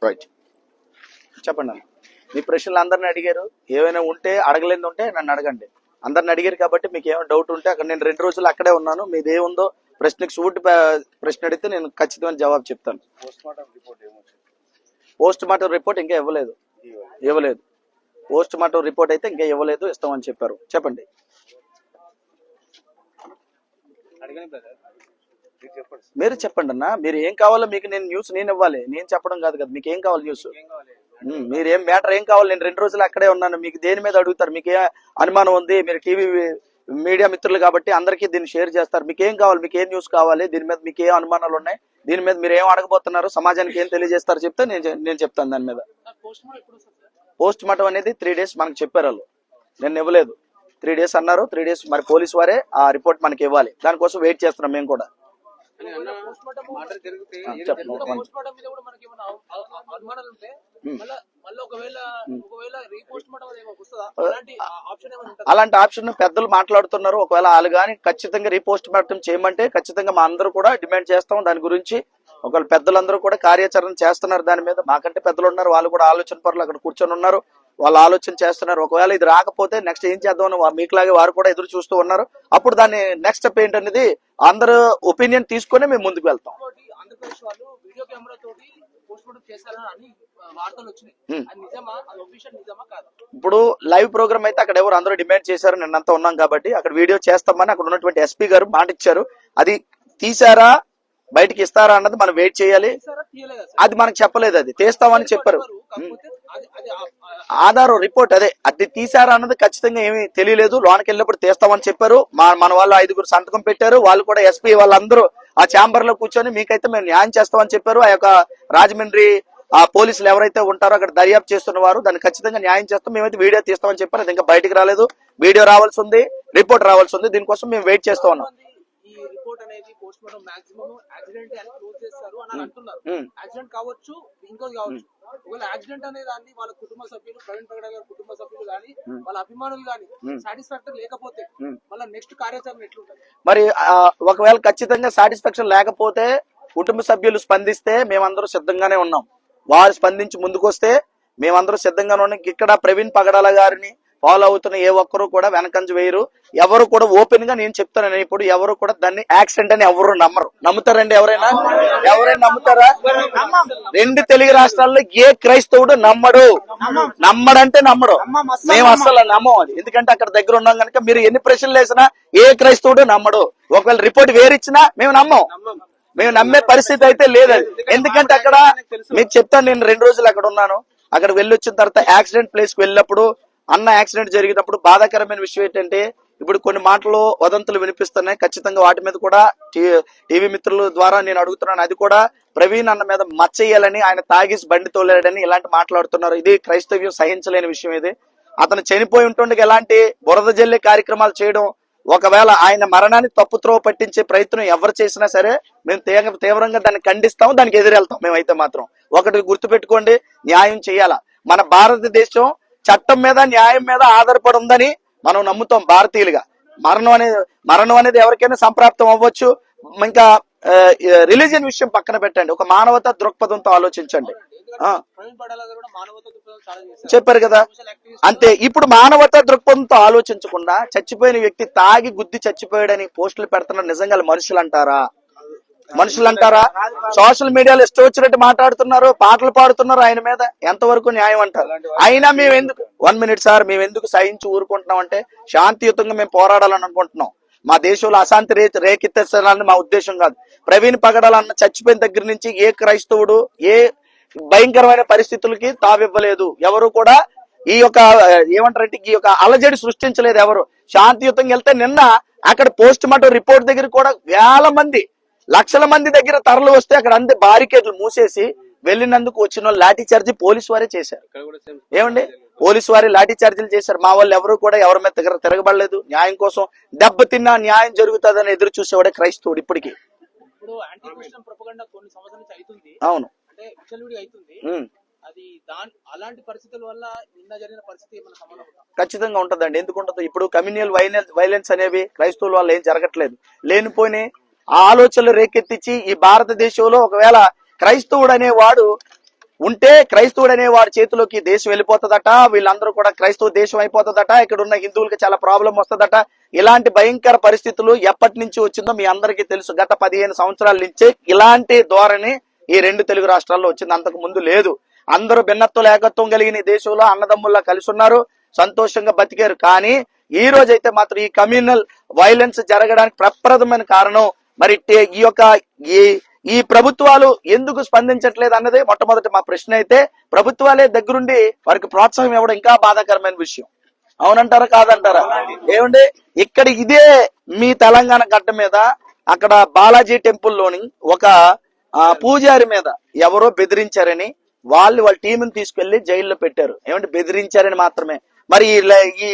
Right, చెప్పండి అన్న. మీ ప్రశ్నలు అందరిని అడిగారు, ఏమైనా ఉంటే అడగలేదు ఉంటే నన్ను అడగండి. అందరిని అడిగారు కాబట్టి మీకు ఏమైనా డౌట్ ఉంటే అక్కడ నేను 2 రోజులు అక్కడే ఉన్నాను. మీది ఏముందో ప్రశ్నకి సూటి ప్రశ్న అడిగితే నేను ఖచ్చితమైన జవాబు చెప్తాను. పోస్ట్ మార్టం రిపోర్ట్ ఇంకా ఇవ్వలేదు. పోస్ట్ మార్టం రిపోర్ట్ అయితే ఇంకా ఇవ్వలేదు, ఇస్తామని చెప్పారు. చెప్పండి. మీరు చెప్పండి అన్న, మీరు ఏం కావాలో మీకు నేను న్యూస్ నేను ఇవ్వాలి, నేను చెప్పడం కాదు కదా. మీకు ఏం కావాలి న్యూస్? మీరు ఏం మ్యాటర్ ఏం కావాలి? నేను 2 రోజులు అక్కడే ఉన్నాను. మీకు దేని మీద అడుగుతారు? మీకు ఏ అనుమానం ఉంది? మీరు టీవీ మీడియా మిత్రులు కాబట్టి అందరికీ దీన్ని షేర్ చేస్తారు. మీకు ఏం కావాలి? మీకు ఏం న్యూస్ కావాలి? దీని మీద మీకు ఏ అనుమానాలు ఉన్నాయి? దీని మీద మీరు ఏం అడగబోతున్నారు? సమాజానికి ఏం తెలియజేస్తారు చెప్తే నేను చెప్తాను దాని మీద. పోస్ట్ మార్టం అనేది 3 days మనకు చెప్పారు వాళ్ళు, నేను ఇవ్వలేదు. 3 days అన్నారు. 3 days మరి పోలీసు వారే ఆ రిపోర్ట్ మనకి ఇవ్వాలి. దానికోసం వెయిట్ చేస్తున్నాం మేము కూడా. అలాంటి ఆప్షన్ పెద్దలు మాట్లాడుతున్నారు. ఒకవేళ వాళ్ళు కానీ ఖచ్చితంగా రీపోస్ట్ మార్టం చేయమంటే ఖచ్చితంగా మా అందరూ కూడా డిమాండ్ చేస్తాం దాని గురించి. ఒకవేళ పెద్దలందరూ కూడా కార్యాచరణ చేస్తున్నారు దాని మీద. మాకంటే పెద్దలు ఉన్నారు, వాళ్ళు కూడా ఆలోచన పరులు అక్కడ కూర్చొని ఉన్నారు, వాళ్ళు ఆలోచన చేస్తున్నారు. ఒకవేళ ఇది రాకపోతే నెక్స్ట్ ఏం చేద్దామని మీకులాగే వారు కూడా ఎదురు చూస్తూ ఉన్నారు. అప్పుడు దాన్ని నెక్స్ట్ స్టెప్ ఏంటనేది అందరూ ఒపీనియన్ తీసుకొని మేము ముందుకు వెళ్తాం. ఇప్పుడు లైవ్ ప్రోగ్రామ్ అయితే అక్కడ ఎవరు అందరూ డిమాండ్ చేశారు, నిన్నంతా ఉన్నాం కాబట్టి అక్కడ వీడియో చేస్తామని అక్కడ ఉన్నటువంటి ఎస్పీ గారు మాట ఇచ్చారు. అది తీసారా బయటికి ఇస్తారా అన్నది మనం వెయిట్ చేయాలి. అది మనకు చెప్పలేదు, అది తీస్తామని చెప్పారు. ఆధారం రిపోర్ట్ అది తీసారా అన్నది ఖచ్చితంగా ఏమీ తెలియలేదు. లోనికి వెళ్ళినప్పుడు తీస్తామని చెప్పారు. మన వాళ్ళు 5గురు సంతకం పెట్టారు. వాళ్ళు కూడా ఎస్పీ వాళ్ళందరూ ఆ ఛాంబర్ లో కూర్చొని మీకైతే మేము న్యాయం చేస్తామని చెప్పారు. ఆ యొక్క రాజమండ్రి ఆ పోలీసులు ఎవరైతే ఉంటారో అక్కడ దర్యాప్తు చేస్తున్న వారు దాన్ని ఖచ్చితంగా న్యాయం చేస్తాం, మేమైతే వీడియో తీస్తామని చెప్పారు. అది ఇంకా బయటకు రాలేదు. వీడియో రావాల్సి ఉంది, రిపోర్ట్ రావాల్సి ఉంది. దీనికోసం మేము వెయిట్ చేస్తూ ఉన్నాం. యాక్సిడెంట్ కావచ్చు, ఇంకోటి కావచ్చు. ఒకవేళ యాక్సిడెంట్ అనే దాన్ని వాళ్ళ కుటుంబ సభ్యులు, ప్రవీణ్ పగడ గారి కుటుంబ సభ్యులు కానీ వాళ్ళ అభిమానులు కానీ సాటిస్ఫాక్టరీ లేకపోతే మళ్ళీ నెక్స్ట్ కార్యాచరణ ఎట్లుంటుంది? మరి ఒకవేళ ఖచ్చితంగా సాటిస్ఫాక్షన్ లేకపోతే కుటుంబ సభ్యులు స్పందిస్తే మేమందరూ సిద్ధంగానే ఉన్నాం. వారు స్పందించి ముందుకొస్తే మేమందరూ సిద్ధంగానే ఉన్నాం. ఇక్కడ ప్రవీణ్ పగడాల గారిని ఫాలో అవుతున్న ఏ ఒక్కరు కూడా వెనకంజ వేయరు. ఎవరు కూడా ఓపెన్ గా నేను చెప్తాను, ఇప్పుడు ఎవరు కూడా దాన్ని యాక్సిడెంట్ అని ఎవరు నమ్మరు. నమ్ముతారండి? ఎవరైనా నమ్ముతారా? 2 తెలుగు రాష్ట్రాల్లో ఏ క్రైస్తవుడు నమ్మడంటే నమ్మడు. మేము అసలు నమ్మం అది. ఎందుకంటే అక్కడ దగ్గర ఉన్నాం కనుక మీరు ఎన్ని ప్రశ్నలు వేసినా ఏ క్రైస్తవుడు నమ్మడు. ఒకవేళ రిపోర్ట్ వేరిచ్చినా మేము నమ్మం. మేము నమ్మే పరిస్థితి అయితే లేదు. ఎందుకంటే అక్కడ మీకు చెప్తాను, నేను 2 రోజులు అక్కడ ఉన్నాను. అక్కడ వెళ్ళొచ్చిన తర్వాత యాక్సిడెంట్ ప్లేస్ కి వెళ్ళినప్పుడు అన్న యాక్సిడెంట్ జరిగినప్పుడు బాధాకరమైన విషయం ఏంటంటే ఇప్పుడు కొన్ని మాటలు వదంతులు వినిపిస్తున్నాయి. ఖచ్చితంగా వాటి మీద కూడా టీవీ మిత్రుల ద్వారా నేను అడుగుతున్నాను. అది కూడా ప్రవీణ్ అన్న మీద మచ్చయ్యాలని, ఆయన తాగేసి బండి తోలేడని ఇలాంటి మాట్లాడుతున్నారు. ఇది క్రైస్తవ్యం సహించలేని విషయం. ఇది అతను చనిపోయి ఉంటుండగా ఎలాంటి బురద జల్లే కార్యక్రమాలు చేయడం, ఒకవేళ ఆయన మరణాన్ని తప్పుత్రోవ పట్టించే ప్రయత్నం ఎవరు చేసినా సరే మేము తీవ్రంగా దాన్ని ఖండిస్తాం, దానికి ఎదురెళ్తాం. మేమైతే మాత్రం ఒకటి గుర్తుపెట్టుకోండి, న్యాయం చేయాలా. మన భారతదేశం చట్టం మీద న్యాయం మీద ఆధారపడి ఉందని మనం నమ్ముతాం భారతీయులుగా. మరణం అనేది ఎవరికైనా సంప్రాప్తం అవ్వచ్చు. ఇంకా రిలీజియన్ విషయం పక్కన పెట్టండి, ఒక మానవతా దృక్పథంతో ఆలోచించండి. చెప్పారు కదా, అంతే. ఇప్పుడు మానవతా దృక్పథంతో ఆలోచించకుండా చచ్చిపోయిన వ్యక్తి తాగి గుద్ది చచ్చిపోయాడని పోస్టులు పెడుతున్నారు. నిజంగా మనుషులు అంటారా? సోషల్ మీడియాలో ఇష్టం వచ్చినట్టు మాట్లాడుతున్నారు, పాటలు పాడుతున్నారు. ఆయన మీద ఎంతవరకు న్యాయం అంటారు? అయినా మేము ఎందుకు 1 minute సార్, మేము ఎందుకు సహించి ఊరుకుంటున్నాం అంటే శాంతియుతంగా మేము పోరాడాలని అనుకుంటున్నాం. మా దేశంలో అశాంతి రేకెత్తించాలని మా ఉద్దేశం కాదు. ప్రవీణ్ పగడాలన్న చచ్చిపోయిన దగ్గర నుంచి ఏ క్రైస్తవుడు ఏ భయంకరమైన పరిస్థితులకి తావివ్వలేదు. ఎవరు కూడా ఈ యొక్క ఏమంటారంటే ఈ యొక్క అలజడి సృష్టించలేదు. ఎవరు శాంతియుతంగా వెళ్తే నిన్న అక్కడ పోస్ట్ మార్టం రిపోర్ట్ దగ్గర కూడా వేల మంది, లక్షల మంది దగ్గర తరలి వస్తే అక్కడ అంతే బారికేడ్లు మూసేసి వెళ్ళినందుకు వచ్చిన లాఠీ చార్జీ పోలీసు వారే చేశారు. ఏమండి, పోలీసు వారే లాఠీ చార్జీలు చేశారు. మా వాళ్ళు ఎవరు కూడా ఎవరి మీద తిరగబడలేదు. న్యాయం కోసం దెబ్బతిన్నా న్యాయం జరుగుతుందని ఎదురు చూసేవాడే క్రైస్తవుడు ఇప్పటికీ. అవును, ఖచ్చితంగా ఉంటదండి. ఎందుకు ఉండదు? ఇప్పుడు కమ్యూనల్ వైలెన్స్ అనేవి క్రైస్తవుల వల్ల ఏం జరగట్లేదు. లేనిపోయిన ఆ ఆలోచనలు రేకెత్తించి ఈ భారతదేశంలో ఒకవేళ క్రైస్తవుడు అనేవాడు ఉంటే క్రైస్తవుడు అనే వాడి చేతిలోకి దేశం వెళ్ళిపోతుందట, వీళ్ళందరూ కూడా క్రైస్తవ దేశం అయిపోతుందట, ఇక్కడ ఉన్న హిందువులకి చాలా ప్రాబ్లం వస్తుందట. ఇలాంటి భయంకర పరిస్థితులు ఎప్పటి నుంచి వచ్చిందో మీ అందరికీ తెలుసు. గత 15 సంవత్సరాల నుంచే ఇలాంటి ధోరణి ఈ 2 తెలుగు రాష్ట్రాల్లో వచ్చింది, అంతకు ముందు లేదు. అందరూ భిన్నత్వం ఏకత్వం కలిగిన ఈ దేశంలో అన్నదమ్ముల్లా కలిసి ఉన్నారు, సంతోషంగా బతికారు. కానీ ఈ రోజైతే మాత్రం ఈ కమ్యూనల్ వైలెన్స్ జరగడానికి ప్రప్రథమైన కారణం మరి ఈ ప్రభుత్వాలు ఎందుకు స్పందించట్లేదు అన్నది మొట్టమొదటి మా ప్రశ్న. అయితే ప్రభుత్వాలే దగ్గరుండి వారికి ప్రోత్సాహం ఇవ్వడం ఇంకా బాధాకరమైన విషయం. అవునంటారా కాదంటారా? ఏమండి, ఇక్కడ ఇదే మీ తెలంగాణ గడ్డ మీద అక్కడ బాలాజీ టెంపుల్లోని ఒక పూజారి మీద ఎవరో బెదిరించారని వాళ్ళ టీంని తీసుకెళ్లి జైల్లో పెట్టారు. ఏమంటే బెదిరించారని మాత్రమే. మరి ఈ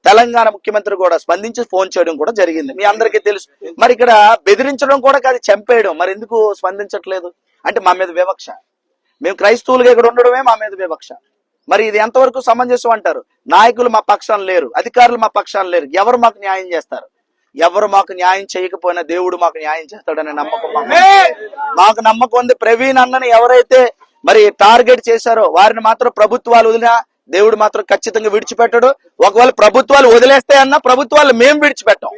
తెలంగాణ ముఖ్యమంత్రి కూడా స్పందించి ఫోన్ చేయడం కూడా జరిగింది, మీ అందరికీ తెలుసు. మరి ఇక్కడ బెదిరించడం కూడా కాదు, చంపేయడం. మరి ఎందుకు స్పందించట్లేదు అంటే మా మీద వివక్ష, మేము క్రైస్తవులుగా ఇక్కడ ఉండడమే మా మీద వివక్ష. మరి ఇది ఎంతవరకు సమంజసం అంటారు? నాయకులు మా పక్షాన లేరు, అధికారులు మా పక్షాన లేరు, ఎవరు మాకు న్యాయం చేస్తారు? ఎవరు మాకు న్యాయం చేయకపోయినా దేవుడు మాకు న్యాయం చేస్తాడనే నమ్మకం మాకు నమ్మకం ఉంది. ప్రవీణ్ అన్నని ఎవరైతే మరి టార్గెట్ చేశారో వారిని మాత్రం ప్రభుత్వాలు వదిలినా దేవుడు మాత్రం ఖచ్చితంగా విడిచిపెట్టడు. ఒకవేళ ప్రభుత్వాలు వదిలేస్తే అన్నా ప్రభుత్వాలు మేము విడిచిపెట్టాం,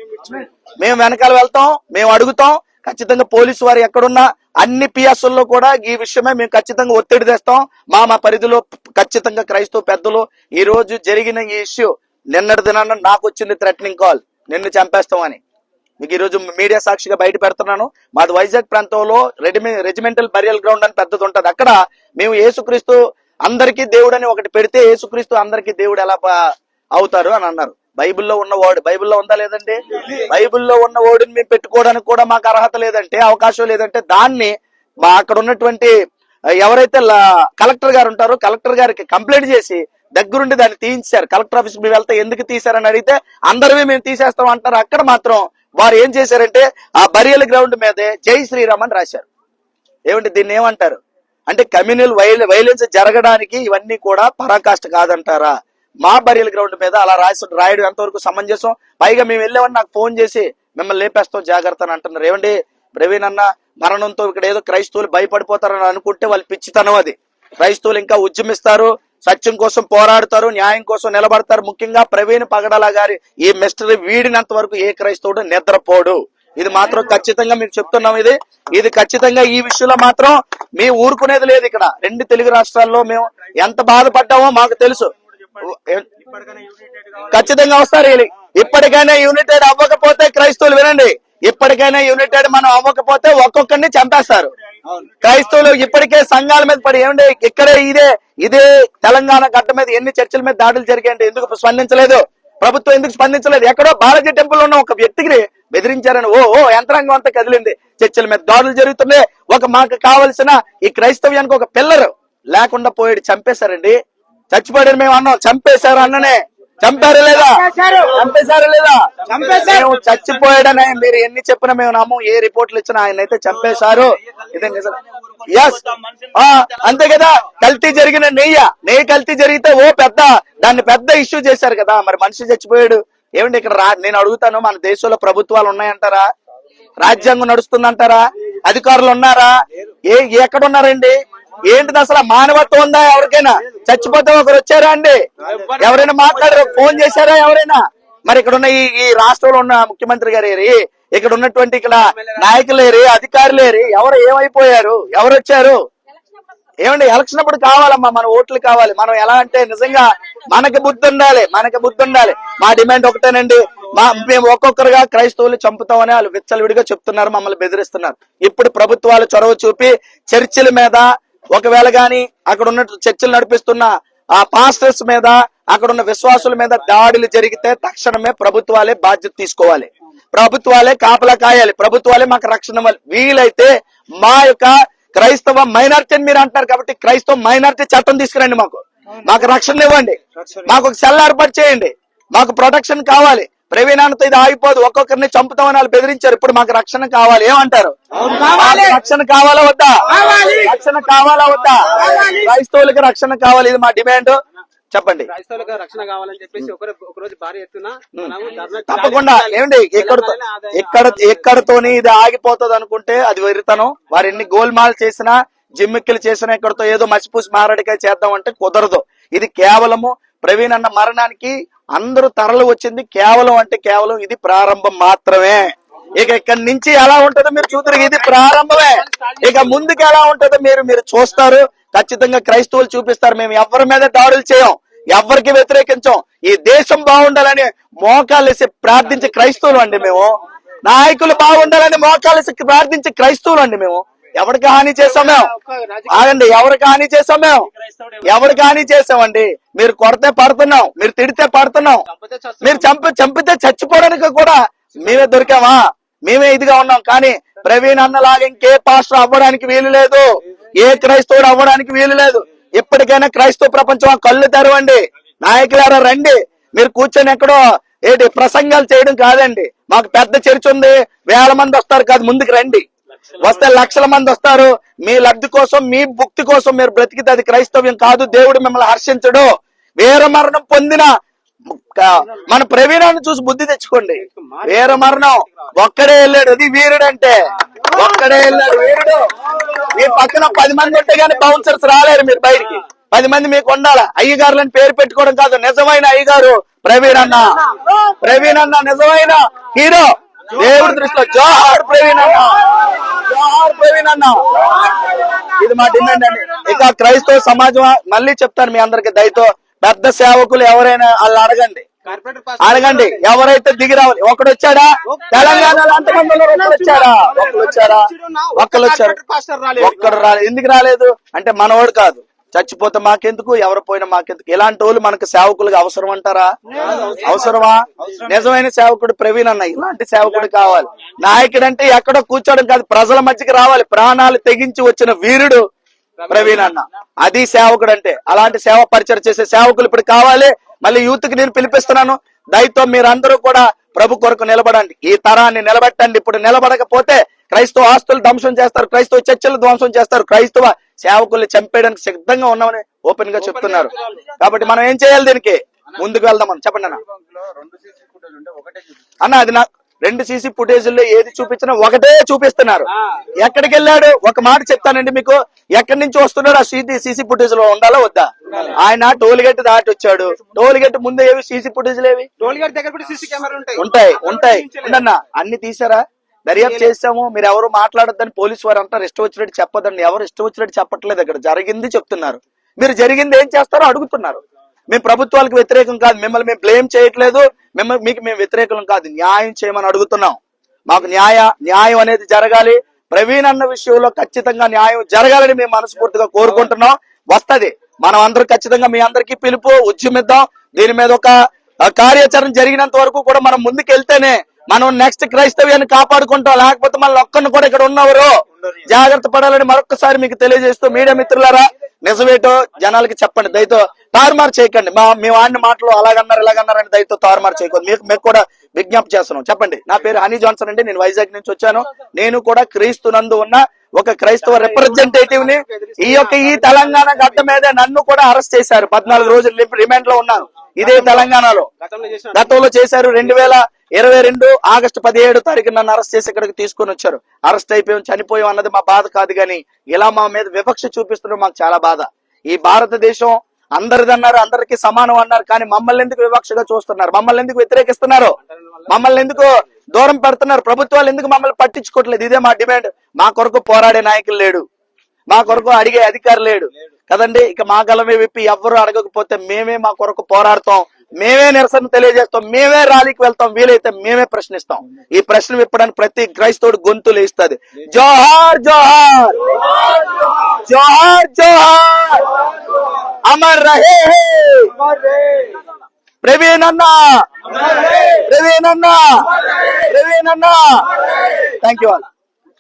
మేము వెనకాల వెళ్తాం, మేము అడుగుతాం. ఖచ్చితంగా పోలీసు వారు ఎక్కడున్నా అన్ని పిఎస్ల్లో కూడా ఈ విషయమే మేము ఖచ్చితంగా ఒత్తిడి తెస్తాం. మా పరిధిలో ఖచ్చితంగా క్రైస్తవ పెద్దలు ఈ రోజు జరిగిన ఈ ఇష్యూ నిన్నటి దినాన నాకు వచ్చింది థ్రెటనింగ్ కాల్, నిన్ను చంపేస్తామని. మీకు ఈ రోజు మీడియా సాక్షిగా బయట పెడుతున్నాను. మాది వైజాగ్ ప్రాంతంలో రెజిమెంటల్ బరియల్ గ్రౌండ్ అని పెద్దది ఉంటది. అక్కడ మేము యేసుక్రీస్తు అందరికీ దేవుడు అని ఒకటి పెడితే యేసుక్రీస్తు అందరికీ దేవుడు ఎలా అవుతారు అని అన్నారు. బైబిల్లో ఉన్న వాడు, బైబిల్లో ఉందా లేదండి? బైబిల్లో ఉన్న వాడిని మేము పెట్టుకోవడానికి కూడా మాకు అర్హత లేదంటే, అవకాశం లేదంటే దాన్ని మా అక్కడ ఉన్నటువంటి ఎవరైతే కలెక్టర్ గారు ఉంటారో కలెక్టర్ గారికి కంప్లైంట్ చేసి దగ్గరుండి దాన్ని తీయించారు. కలెక్టర్ ఆఫీస్ మేము వెళ్తే ఎందుకు తీశారని అడిగితే అందరివి మేము తీసేస్తాం అంటారు. అక్కడ మాత్రం వారు ఏం చేశారంటే ఆ బరియల్ గ్రౌండ్ మీదే జై శ్రీరామ్ అని రాశారు. ఏమంటే దీన్ని ఏమంటారు అంటే కమ్యూనల్ వైలెన్స్ జరగడానికి ఇవన్నీ కూడా పరాకాష్ట కాదంటారా? మా బరియల్ గ్రౌండ్ మీద అలా రాయడం ఎంతవరకు సమంజసం? పైగా మేము వెళ్ళామని నాకు ఫోన్ చేసి మిమ్మల్ని లేపేస్తాం జాగ్రత్త అని అంటున్నారు. ఏమండి, ప్రవీణ్ అన్న మరణంతో ఇక్కడ ఏదో క్రైస్తవులు భయపడిపోతారని అనుకుంటే వాళ్ళు పిచ్చితనం. అది క్రైస్తవులు ఇంకా ఉద్యమిస్తారు, సత్యం కోసం పోరాడతారు, న్యాయం కోసం నిలబడతారు. ముఖ్యంగా ప్రవీణ్ పగడాల గారి ఈ మిస్టరీ వీడినంత వరకు ఏ క్రైస్తవుడు నిద్రపోడు. ఇది మాత్రం ఖచ్చితంగా మీకు చెప్తున్నాం. ఇది ఖచ్చితంగా ఈ విషయంలో మాత్రం మీ ఊరుకునేది లేదు. ఇక్కడ 2 తెలుగు రాష్ట్రాల్లో మేము ఎంత బాధపడ్డామో మాకు తెలుసు. ఖచ్చితంగా వస్తారు. ఇప్పటికైనా యూనిటెడ్ అవ్వకపోతే క్రైస్తవులు వినండి, ఇప్పటికైనా యూనిటెడ్ మనం అవ్వకపోతే ఒక్కొక్కరిని చంపేస్తారు. క్రైస్తవులు ఇప్పటికే సంఘాల మీద పడి ఏమండి ఇక్కడే ఇదే తెలంగాణ గడ్డ మీద ఎన్ని చర్చల మీద దాడులు జరిగాయంటే ఎందుకు స్పందించలేదు? ప్రభుత్వం ఎందుకు స్పందించలేదు? ఎక్కడో బాలాజీ టెంపుల్ ఉన్న ఒక వ్యక్తికి బెదిరించారని ఓ యంత్రాంగం అంతా కదిలింది, చర్చల మీద దాడులు జరుగుతున్నాయి. మాకు కావలసిన ఈ క్రైస్తవ్యానికి ఒక పిల్లర్ లేకుండా పోయాడు, చంపేశారండి. చచ్చిపోయాడని మేము అన్నాం, చంపేశారు అన్ననే. చంపారు లేదా? చంపేశారు లేదా? మేము చచ్చిపోయాడని మీరు ఎన్ని చెప్పినా మేము నమ్మం. ఏ రిపోర్ట్లు ఇచ్చినా ఆయన అయితే చంపేశారు. ఇదే నిజం. ఎస్, అంతే కదా. కల్తీ జరిగిన నెయ్యి కల్తీ జరిగితే దాన్ని పెద్ద ఇష్యూ చేశారు కదా. మరి మనిషి చచ్చిపోయాడు. ఏమండి ఇక్కడ నేను అడుగుతాను, మన దేశంలో ప్రభుత్వాలు ఉన్నాయంటారా? రాజ్యాంగం నడుస్తుందంటారా? అధికారులు ఉన్నారా? ఎక్కడున్నారండి? ఏంటిది అసలు? మానవత్వం ఉందా ఎవరికైనా? చచ్చిపోతే ఒకరు వచ్చారా అండి? ఎవరైనా మాట్లాడారు? ఫోన్ చేశారా ఎవరైనా? మరి ఇక్కడ ఉన్న ఈ రాష్ట్రంలో ఉన్న ముఖ్యమంత్రి గారు ఏరి, ఇక్కడ ఉన్నటువంటి ఇక్కడ నాయకులేరి, అధికారులేరి, ఎవరు ఏమైపోయారు? ఎవరు వచ్చారు? ఏమండి ఎలక్షన్ అప్పుడు కావాలమ్మా, మన ఓట్లు కావాలి. మనం ఎలా అంటే నిజంగా మనకి బుద్ధి ఉండాలి. మా డిమాండ్ ఒకటేనండి, మేము ఒక్కొక్కరుగా క్రైస్తవులు చంపుతామని వాళ్ళు విచ్చలవిడిగా చెప్తున్నారు, మమ్మల్ని బెదిరిస్తున్నారు. ఇప్పుడు ప్రభుత్వాలు చొరవ చూపి చర్చిల మీద ఒకవేళ గాని అక్కడ ఉన్న చర్చలు నడిపిస్తున్న ఆ పాస్టర్స్ మీద, అక్కడ ఉన్న విశ్వాసుల మీద దాడులు జరిగితే తక్షణమే ప్రభుత్వాలే బాధ్యత తీసుకోవాలి, ప్రభుత్వాలే కాపలా కాయాలి, ప్రభుత్వాలే మాకు రక్షణ ఇవ్వాలి. వీలైతే మా యొక్క క్రైస్తవ మైనారిటీ అని మీరు అంటున్నారు కాబట్టి క్రైస్తవ మైనారిటీ చట్టం తీసుకురండి, మాకు రక్షణ ఇవ్వండి, మాకు ఒక సెల్ ఏర్పాటు చేయండి, మాకు ప్రొటెక్షన్ కావాలి. ప్రవీణాలతో ఇది ఆగిపోదు, ఒక్కొక్కరిని చంపుతామని వాళ్ళు బెదిరించారు. ఇప్పుడు మాకు రక్షణ కావాలి. ఏమంటారు? రక్షణ కావాలా వద్దా? రక్షణ కావాలా వద్దా? క్రైస్తవులకి రక్షణ కావాలి, ఇది మా డిమాండ్. చెప్పండి. క్రైస్తవులకు రక్షణ కావాలని చెప్పేసి ఒక రోజు భారీ ఎత్తున తప్పకుండా. ఏమండి ఎక్కడతోని ఇది ఆగిపోతుంది అనుకుంటే అది వెరితనం. వారు ఎన్ని గోల్మాల్ చేసినా జిమ్మిక్కులు చేసిన ఇక్కడతో ఏదో మసిపూసి మారడికాయ చేద్దామంటే కుదరదు. ఇది కేవలము ప్రవీణ్ అన్న మరణానికి అందరూ తరలి వచ్చింది కేవలం అంటే కేవలం ఇది ప్రారంభం మాత్రమే. ఇక ఇక్కడి నుంచి ఎలా ఉంటుందో మీరు చూద్దరు. ఇది ప్రారంభమే. ఇక ముందుకు ఎలా ఉంటుందో మీరు చూస్తారు. ఖచ్చితంగా క్రైస్తవులు చూపిస్తారు. మేము ఎవరి మీద దాడులు చేయం, ఎవరికి వ్యతిరేకించాం. ఈ దేశం బాగుండాలని మోకాలేసి ప్రార్థించే క్రైస్తవులు అండి మేము. నాయకులు బాగుండాలని మోకాలేసి ప్రార్థించే క్రైస్తవులు అండి మేము. ఎవరికి హాని చేసాం మేము? ఆగండి, ఎవరికి హాని చేసాం మేము? ఎవరికి హాని చేసామండి? మీరు కొడితే పడుతున్నాం, మీరు తిడితే పడుతున్నాం, మీరు చంపితే చచ్చిపోవడానికి కూడా మేమే దొరికామా? మేమే ఇదిగా ఉన్నాం. కానీ ప్రవీణ్ అన్నలాగా ఇంకే పాస్టర్ అవ్వడానికి వీలు లేదు, ఏ క్రైస్తవుడు అవ్వడానికి వీలు లేదు. ఇప్పటికైనా క్రైస్తవ ప్రపంచం కళ్ళు తెరవండి. నాయకులారా రండి. మీరు కూర్చొని ఎక్కడో ఏంటి ప్రసంగాలు చేయడం కాదండి. మాకు పెద్ద చర్చ ఉంది, 1000 మంది వస్తారు కాదు, ముందుకు రండి. వస్తే లక్షల మంది వస్తారు. మీ లబ్ధి కోసం, మీ భుక్తి కోసం మీరు బ్రతికితే అది క్రైస్తవ్యం కాదు. దేవుడు మిమ్మల్ని హర్షించడు. వీర మరణం పొందిన మన ప్రవీణాన్ని చూసి బుద్ధి తెచ్చుకోండి. వీర మరణం ఒక్కడే వెళ్ళాడు, అది వీరుడు అంటే. ఒక్కడే వెళ్ళాడు వీరుడు. మీ పక్కన 10 మంది ఉంటే గానీ బౌన్సర్స్ రాలేరు. మీరు బయటికి 10 మంది మీకు ఉండాలా. అయ్యగారులని పేరు పెట్టుకోవడం కాదు, నిజమైన అయ్యగారు ప్రవీణ్ అన్న. ప్రవీణ్ అన్న నిజమైన హీరో దేవుడి దృష్టిలో. జోహార్ ప్రవీణ్ అన్న, జోహార్ ప్రవీణ్ అన్న. ఇది మా డిమాండ్ అండి. ఇక క్రైస్తవ సమాజం మళ్ళీ చెప్తాను మీ అందరికి దయతో, పెద్ద సేవకులు ఎవరైనా వాళ్ళు అడగండి. ఎవరైతే దిగి రావాలి. ఒకడు వచ్చాడా తెలంగాణలో? అంతమందిలో ఒక్కరు వచ్చారు. ఒక్కడు రాలేదు. ఎందుకు రాలేదు అంటే మనవాడు కాదు. చచ్చిపోతే మాకెందుకు, ఎవరు పోయినా మాకెందుకు. ఇలాంటి వాళ్ళు మనకు సేవకులుగా అవసరం అంటారా? అవసరమా? నిజమైన సేవకుడు ప్రవీణ్ అన్న. ఇలాంటి సేవకుడు కావాలి. నాయకుడు అంటే ఎక్కడో కూర్చోవడం కాదు, ప్రజల మధ్యకి రావాలి. ప్రాణాలు తెగించి వచ్చిన వీరుడు ప్రవీణ్ అన్న. అది సేవకుడు అంటే. అలాంటి సేవ పరిచయం చేసే సేవకులు ఇప్పుడు కావాలి. మళ్ళీ యూత్ కి నేను పిలిపిస్తున్నాను. దయతో మీరందరూ కూడా ప్రభు కొరకు నిలబడండి. ఈ తరాన్ని నిలబెట్టండి. ఇప్పుడు నిలబడకపోతే క్రైస్తవ ఆస్తులు ధ్వంసం చేస్తారు, క్రైస్తవ చర్చలు ధ్వంసం చేస్తారు, క్రైస్తవ సేవకుల్ని చంపేయడానికి సిద్ధంగా ఉన్నామని ఓపెన్ గా చెప్తున్నారు. కాబట్టి మనం ఏం చేయాలి? దీనికి ముందుకు వెళ్దామని చెప్పండి అన్న. అన్న అది నాకు 2 సీసీ ఫుటేజ్లో ఏది చూపించినా ఒకటే చూపిస్తున్నారు. ఎక్కడికి వెళ్ళాడు? ఒక మాట చెప్తానండి మీకు. ఎక్కడి నుంచి వస్తున్నాడు ఆ సీసీ ఫుటేజ్ లో ఉండాలా వద్దా? ఆయన టోల్ గేట్ దాటి వచ్చాడు. టోల్ గేట్ ముందు ఏవి సీసీ ఫుటేజ్లు ఏవి టోల్ గేట్ దగ్గర కూడా సీసీ కెమెరా ఉంటాయి. ఉండన్నా అన్ని తీసారా? దర్యాప్తు చేసాము. మీరు ఎవరు మాట్లాడొద్దని పోలీసు వారు అంటారు. ఇష్టం వచ్చినట్టు చెప్పొద్దండి. ఎవరు ఇష్టం వచ్చినట్టు చెప్పట్లేదు. ఇక్కడ జరిగింది చెప్తున్నారు. మీరు జరిగింది ఏం చేస్తారో అడుగుతున్నారు. మేము ప్రభుత్వాలకు వ్యతిరేకం కాదు, మిమ్మల్ని మేము బ్లేమ్ చేయట్లేదు, మీకు మేము వ్యతిరేకం కాదు, న్యాయం చేయమని అడుగుతున్నాం. మాకు న్యాయం అనేది జరగాలి. ప్రవీణ్ అన్న విషయంలో ఖచ్చితంగా న్యాయం జరగాలని మేము మనస్ఫూర్తిగా కోరుకుంటున్నాం. వస్తది. మనం అందరూ ఖచ్చితంగా మీ అందరికీ పిలుపు ఉద్యమిద్దాం. దీని మీద ఒక కార్యాచరణ జరిగినంత వరకు కూడా మనం ముందుకు వెళ్తేనే మనం నెక్స్ట్ క్రైస్తవ్యాన్ని కాపాడుకుంటాం. లేకపోతే మన ఒక్కరిని కూడా ఇక్కడ ఉన్నవారు జాగ్రత్త పడాలని మరొకసారి మీకు తెలియజేస్తూ, మీడియా మిత్రులారా నిజమేటో జనాలకి చెప్పండి. దయతో తారుమారు చేయకండి. మీ వాడిని మాటలు అలాగన్నారు ఇలాగన్నారని దయతో తారుమారు చేయకూడదు. మీకు కూడా విజ్ఞప్తి చేస్తున్నాం. చెప్పండి. నా పేరు హనీ జాన్సన్ అండి. నేను వైజాగ్ నుంచి వచ్చాను. నేను కూడా క్రీస్తునందు ఉన్న ఒక క్రైస్తవ రిప్రజెంటేటివ్ ని. ఈ తెలంగాణ గడ్డ మీద నన్ను కూడా అరెస్ట్ చేశారు. 14 రోజులు రిమాండ్ లో ఉన్నాను. ఇదే తెలంగాణలో గతంలో చేశారు. 2022 ఆగస్టు 17 తారీఖు నన్ను అరెస్ట్ చేసి ఇక్కడికి తీసుకొని వచ్చారు. అరెస్ట్ అయిపోయాం, చనిపోయాం అన్నది మా బాధ కాదు. కానీ ఇలా మా మీద వివక్ష చూపిస్తుండడం మాకు చాలా బాధ. ఈ భారతదేశం అందరిదన్నారు, అందరికీ సమానం అన్నారు. కానీ మమ్మల్ని ఎందుకు వివక్షగా చూస్తున్నారు? మమ్మల్ని ఎందుకు వ్యతిరేకిస్తున్నారు? మమ్మల్ని ఎందుకు దూరం పెడుతున్నారు? ప్రభుత్వాలు ఎందుకు మమ్మల్ని పట్టించుకోవట్లేదు? ఇదే మా డిమాండ్. మా కొరకు పోరాడే నాయకులు లేడు, మా కొరకు అడిగే అధికారి లేడు కదండి. ఇక మా గలమే విప్పి ఎవ్వరూ అడగకపోతే మేమే మా కొరకు పోరాడతాం, మేమే నిరసన తెలియజేస్తాం, మేమే ర్యాలీకి వెళ్తాం, వీలైతే మేమే ప్రశ్నిస్తాం. ఈ ప్రశ్న విప్పడానికి ప్రతి క్రైస్తవుడు గొంతు లేస్తుంది. జోహార్ జోహార్ జోహార్ జోహార్ అమర్ రహే ప్రవీణ్ అన్న, ప్రవీణ్ అన్న, ప్రవీణ్ అన్న. Thank you.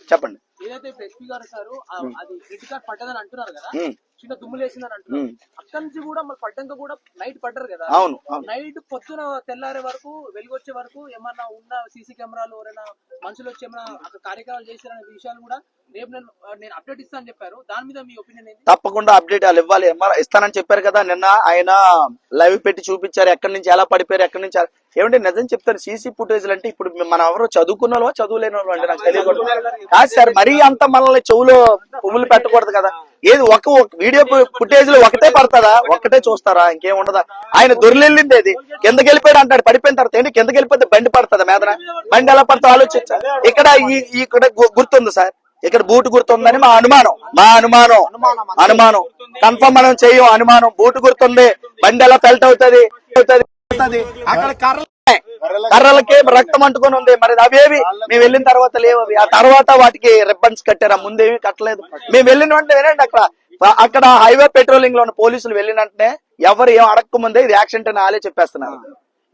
చెప్పండి. ఏదైతే ఎస్పీ గారు సార్ అది రెడ్ కార్డ్ పడ్డదని అంటున్నారు కదా, చిన్న దుమ్ములు వేసిందని అంటున్నారు. అక్కడి నుంచి కూడా మరి పడ్డాక కూడా నైట్ పడ్డారు కదా, అవును నైట్ పొద్దున తెల్లారే వరకు వెలుగొచ్చే వరకు ఏమన్నా ఉన్న సీసీ కెమెరాలు ఎవరైనా మనుషులు వచ్చి ఏమైనా అక్కడ కార్యక్రమాలు చేశారనే విషయాలు కూడా రేపు నేను అప్డేట్ ఇస్తానని చెప్పారు. దాని మీద మీ ఒపీనియన్ ఏంటి? తప్పకుండా అప్డేట్ వాళ్ళు ఇవ్వాలి, ఇస్తానని చెప్పారు కదా. నిన్న ఆయన లైవ్ పెట్టి చూపించారు ఎక్కడి నుంచి ఎలా పడిపోయారు, ఎక్కడి నుంచి ఏమంటే నిజం చెప్తారు. సీసీ ఫుటేజ్ అంటే ఇప్పుడు మనం ఎవరో చదువుకున్న వాళ్ళు చదువులేని వాళ్ళు అంటే నాకు తెలియదు కాదు సార్. మరీ అంత మనల్ని చెవులో పువ్వులు పెట్టకూడదు కదా. ఏది ఒక వీడియో ఫుటేజ్ లో ఒకటే పడతారా, ఒక్కటే చూస్తారా, ఇంకేం ఉండదా? ఆయన దొరికెళ్ళింది ఏది కిందకి వెళ్ళిపోయాడు అంటాడు, పడిపోయిన తర్వాత ఏంటి కిందకి వెళ్ళిపోతే బండి పడుతుందా మేదన? బండి ఎలా పడుతుందో ఆలోచించా. ఇక్కడ ఇక్కడ గుర్తుంది సార్, ఇక్కడ బూటు గుర్తుందని మా అనుమానం కన్ఫర్మ్ మనం చెయ్యం. అనుమానం బూటు గుర్తుంది, బండి ఎలా ఫెల్ట్ అవుతుంది. అక్కడ కర్రలకే రక్తం అంటుకొని ఉంది. మరి అవేవి మేము వెళ్ళిన తర్వాత లేవు. అవి ఆ తర్వాత వాటికి రిబ్బన్స్ కట్టారు, ముందేమి కట్టలేదు. మేము వెళ్ళిన వెంటనే వినండి, అక్కడ హైవే పెట్రోలింగ్ లో ఉన్న పోలీసులు వెళ్ళిన వెంటనే ఎవరు ఏం అడగక ముందే ఇది యాక్సిడెంట్ అని వాళ్ళే చెప్పేస్తున్నారు.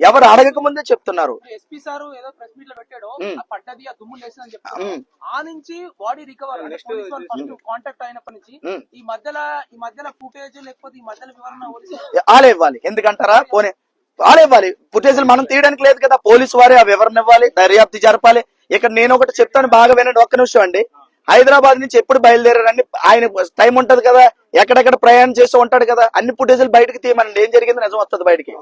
ఎవరు అడగక ముందే చెప్తున్నారు. ఎస్పీ సార్ ఏదో ప్రెస్ మీట్ లో పెట్టాడు, ఆ పడ్డది ఆ దుమ్ము లేసిందని చెప్తారు. ఆ నుంచి బాడీ రికవర్ ఫస్ట్ కాంటాక్ట్ అయినప్పటి నుంచి ఈ మధ్యలో ఫుటేజ్ లేకపోతే ఈ మధ్యలో వివరణ వాళ్ళే ఇవ్వాలి. ఎందుకంటారా? పోనీ వాళ్ళే ఇవ్వాలి. ఫుటేజ్లు మనం తీయడానికి లేదు కదా, పోలీసు వారే ఆ వివరణ ఇవ్వాలి, దర్యాప్తు జరపాలి. ఇక్కడ నేను ఒకటి చెప్తాను, బాగా వినండి, ఒక్క నిమిషం అండి. హైదరాబాద్ నుంచి ఎప్పుడు బయలుదేరారని ఆయన టైం ఉంటది కదా, ఎక్కడెక్కడ ప్రయాణం చేస్తూ ఉంటాడు కదా. అన్ని ఫుటేజ్లు బయటకు తీయమనండి, ఏం జరిగింది నిజం వస్తుంది బయటికి.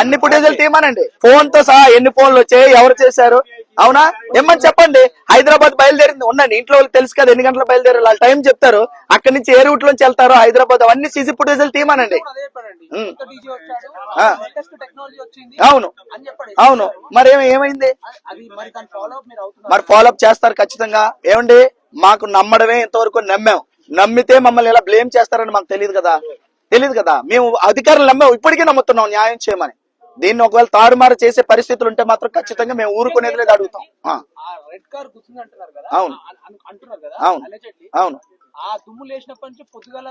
అన్ని ఫుటేజ్లు తీయమనండి, ఫోన్ తో సహా ఎన్ని ఫోన్లు వచ్చాయి, ఎవరు చేశారు, అవునా ఏమని చెప్పండి. హైదరాబాద్ బయలుదేరింది ఉండండి, ఇంట్లో వాళ్ళకి తెలుసు కదా ఎన్ని గంటలు బయలుదేరారు, వాళ్ళ టైం చెప్తారు. అక్కడి నుంచి ఏ రూట్ లోంచి వెళ్తారో హైదరాబాద్ అవన్నీ సీసీ ఫుటేజ్లు తీయమనండి. అవును అవును, మరి ఏమైంది? మరి ఫాలోఅప్ చేస్తారు ఖచ్చితంగా. ఏమండి మాకు నమ్మడమే ఇంతవరకు నమ్మాం, నమ్మితే మమ్మల్ని ఇలా బ్లేమ్ చేస్తారని మాకు తెలియదు కదా. మేము అధికారులు నమ్మాం, ఇప్పటికీ నమ్ముతున్నాం న్యాయం చేయమని. దీన్ని ఒకవేళ తారుమారు చేసే పరిస్థితులు ఉంటే మాత్రం ఖచ్చితంగా మేము ఊరుకునేది లేదు, అడుగుతాం. అవును అవును అవును. ఆ దుమ్ము లేచినప్పటి నుంచి పొద్దుగల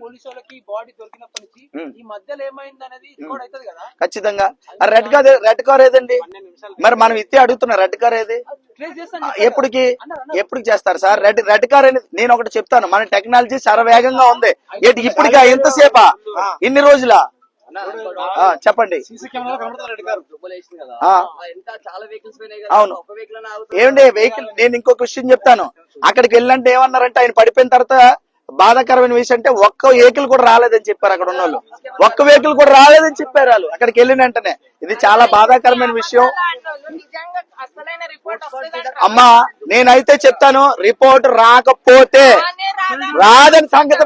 పోలీసు వాళ్ళకి బాడీ దొరికినప్పటి నుంచి ఈ మధ్యలో ఏమైంది అనేది రికార్డ్ అవుతుంది కదా ఖచ్చితంగా. రెడ్ కార్ ఏదండి? మరి మనం ఇస్తే అడుగుతున్నా, రెడ్ కార్ ఏది? ఎప్పటికి చేస్తారు సార్ రెడ్ కార్ అనేది? నేను ఒకటి చెప్తాను, మన టెక్నాలజీ శరవేగంగా ఉంది. ఇప్పటికా ఎంతసేపా, ఇన్ని రోజులా? చెప్పండి. అవును ఏమండి వెహికల్, నేను ఇంకొక విషయం చెప్తాను. అక్కడికి వెళ్ళంటే ఏమన్నారంటే ఆయన పడిపోయిన తర్వాత బాధాకరమైన విషయం అంటే ఒక్క వెహికల్ కూడా రాలేదని చెప్పారు. అక్కడ ఉన్న వాళ్ళు ఒక్క వెహికల్ కూడా రాలేదని చెప్పారు వాళ్ళు అక్కడికి వెళ్ళిన వెంటనే. ఇది చాలా బాధాకరమైన విషయం. అమ్మా నేనైతే చెప్తాను, రిపోర్ట్ రాకపోతే రాదని సంగతి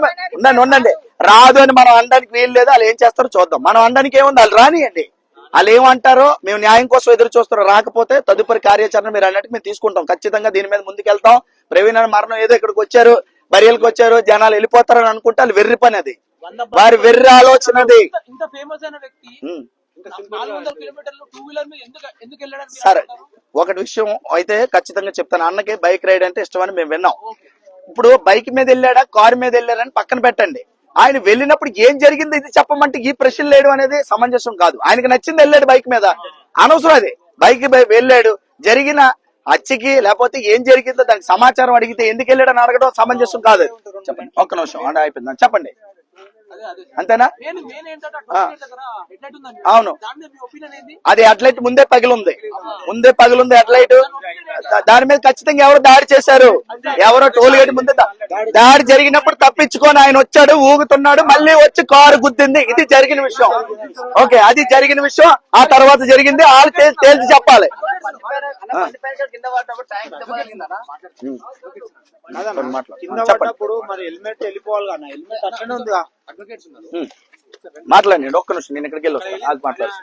ఉండండి, రాదు అని మనం అనడానికి వీలు లేదు. వాళ్ళు ఏం చేస్తారో చూద్దాం, మనం అనడానికి ఏముంది, వాళ్ళు రానియండి. వాళ్ళు ఏమంటారో మేము న్యాయం కోసం ఎదురు చూస్తారో. రాకపోతే తదుపరి కార్యాచరణ మీరు అన్నట్టు మేము తీసుకుంటాం. ఖచ్చితంగా దీని మీద ముందుకెళ్తాం. ప్రవీణ్ అని మరణం ఏదో ఇక్కడికి వచ్చారు, బరియలకు వచ్చారు, జనాలు వెళ్ళిపోతారని అనుకుంటే వాళ్ళు వెర్రి పని, అది వారి వెర్రి ఆలోచనది. సరే ఒకటి విషయం అయితే ఖచ్చితంగా చెప్తాను, అన్నకి బైక్ రైడ్ అంటే ఇష్టమని మేము విన్నాం. ఇప్పుడు బైక్ మీద వెళ్ళాడా కారు మీద వెళ్ళాడని పక్కన పెట్టండి, ఆయన వెళ్ళినప్పుడు ఏం జరిగింది ఇది చెప్పమంటే ఈ ప్రశ్న లేడు అనేది సమంజసం కాదు. ఆయనకి నచ్చింది వెళ్ళాడు బైక్ మీద, అనవసరం అది. బైక్ వెళ్ళాడు, జరిగిన హత్యకి లేకపోతే ఏం జరిగిందో దానికి సమాచారం అడిగితే ఎందుకు వెళ్ళాడని అడగడం సమంజసం కాదు. చెప్పండి ఒక్క నిమిషం అంటే అయిపోయింది, చెప్పండి అంతేనా? అవును అది హెడ్లైట్ ముందే పగిలింది హెడ్లైట్. దాని మీద ఖచ్చితంగా ఎవరు దాడి చేశారు, ఎవరో టోల్ గేట్ ముందే దాడి జరిగినప్పుడు తప్పించుకొని ఆయన వచ్చాడు, ఊగుతున్నాడు, మళ్ళీ వచ్చి కారు గుద్దింది. ఇది జరిగిన విషయం. ఓకే అది జరిగిన విషయం. ఆ తర్వాత జరిగింది వాళ్ళు తేల్చి చెప్పాలి. మాట్లాడండి ఒక్క నిమిషం, నేను ఇక్కడికి వెళ్ళి వస్తాను, మాట్లాడుతున్నాను.